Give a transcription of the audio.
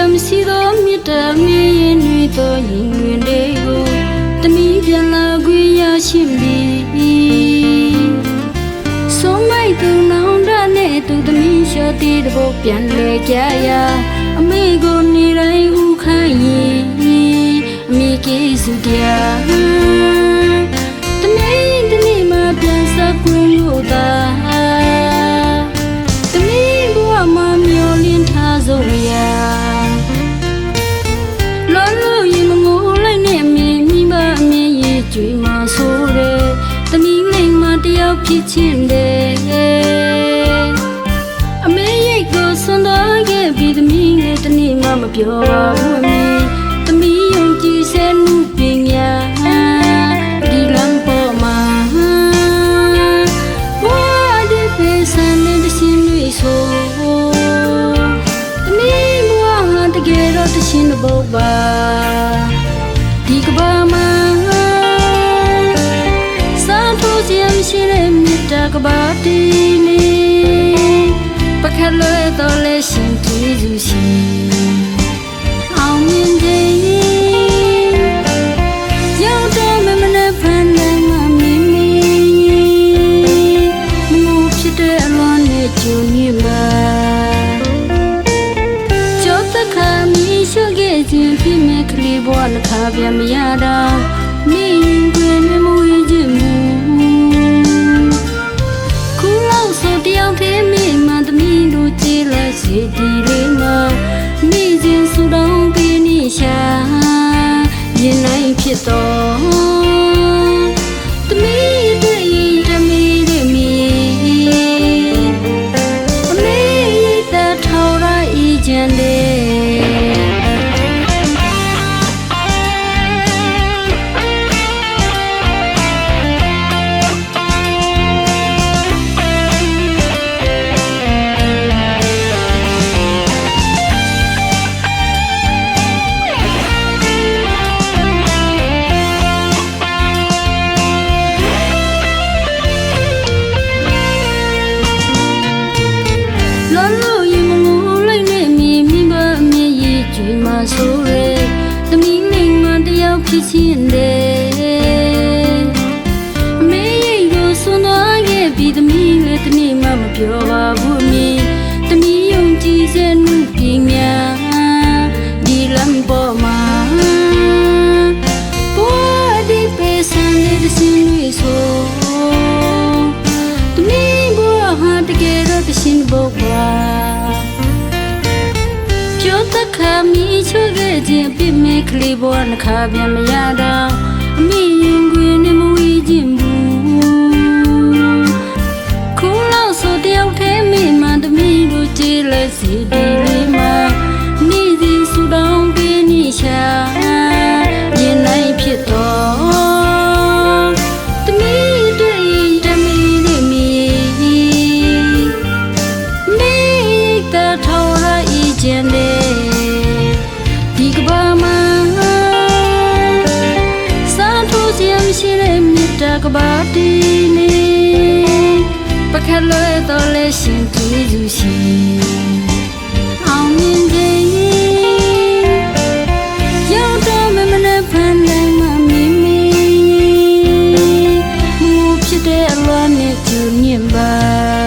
am si do mi ta mi nui to yin nui de go ta mi pian la gui ya shin bi so mai tu naung da ne tu ta mi sha ti de bo pian le kya ya ame go ni rai u khai yi mi ki su dia ta mi ma pian sa kwin lo da ta mi bua ma myo lin tha zo ya lo lo yi ma ngo lai ne mi ba mi yi chui ma so de ta mi lai ma ta yaw phit chin de ame yi ko son da ge bi ta mi ne ta ni ma ma pyo ba bu mi ta mi yong ji se nu pin ya di lam po ma wa de pe san ne de sin lui so ta mi bua ha ta ge ro ta shin bo ba di ka ba ma sa to si am shi le mi ta ka ba ti ni pa kha lo to le shin ti zu shiအောင်မြင်ခြင်းရောက်တော့မမနဲ့ဖန်နိုင်မှမင်းမင်းမငိုဖြစ်တဲ့အလွန်နဲ့ကြုံညစ်ပါကြောက်တခါမီးရှို့ခဲ့ခြင်းဖြစ်မဲ့ကလေးဘဝတစ်ခါပြန်မရတာမင်းတွင်မဝေးခြင်းမူခုလောက်ဆိုတယောက်သေးမိမှသမီးတို့ကြည်လက်စီတီလေးမှာမိခြင်းစုတောင်းပေးနေရှာရင်နိုင်ဖြစ်တော်တမီးတွေတမီးတွေမီအမေတထော်ရဤကျန်တဲ့ဆိုရဲတမီးလိမ်မတယောက်ဖြစ်ချင်းတဲ့အမေရိကိုဆွန်သွားခဲ့ပြီးတမီးလည်းတနေ့မှမပြောပါဘူးအမေတမီးယုံကြည်စေမှုပြင်းများဒီလမ်းပေါ်မှာပေါ်ဒီပေဆန်တဲ့စင်တွေဆိုတမီးဘဝဟာတကယ်တော့တရှင်ဘုရားတခါမီးချိုးခဲ့ခြင်းပြစ်မဲ့ကလေးဘဝနှခါပြန်မရတော့အမိရင်ခွင်နဲ့မဝေးခြင်းဘူးခုလောက်ဆိုတယောက်ထဲမိမှတမီးတို့ကြည်လက်စီဒီလေးမှာနေစဉ်ဆူတောင်းပေးနေရှာရင်နိုင်ဖြစ်တော့တမီးတွေတမီးတွေမီနေတထော်ရဤကျန်တဲ့ဒီကဘာမှာစာထိုးစီမရှိတဲ့မြတ်တာကဘာတီနေပခက်လွဲတော်လဲရှင်သူစုရှိအောင်မြင်ခြင်းရောက်တော့မမနဲ့ဖန်နိုင်မှမင်းမင်းငိုဖြစ်တဲ့အလွန်နဲ့ကျူညင်ပါ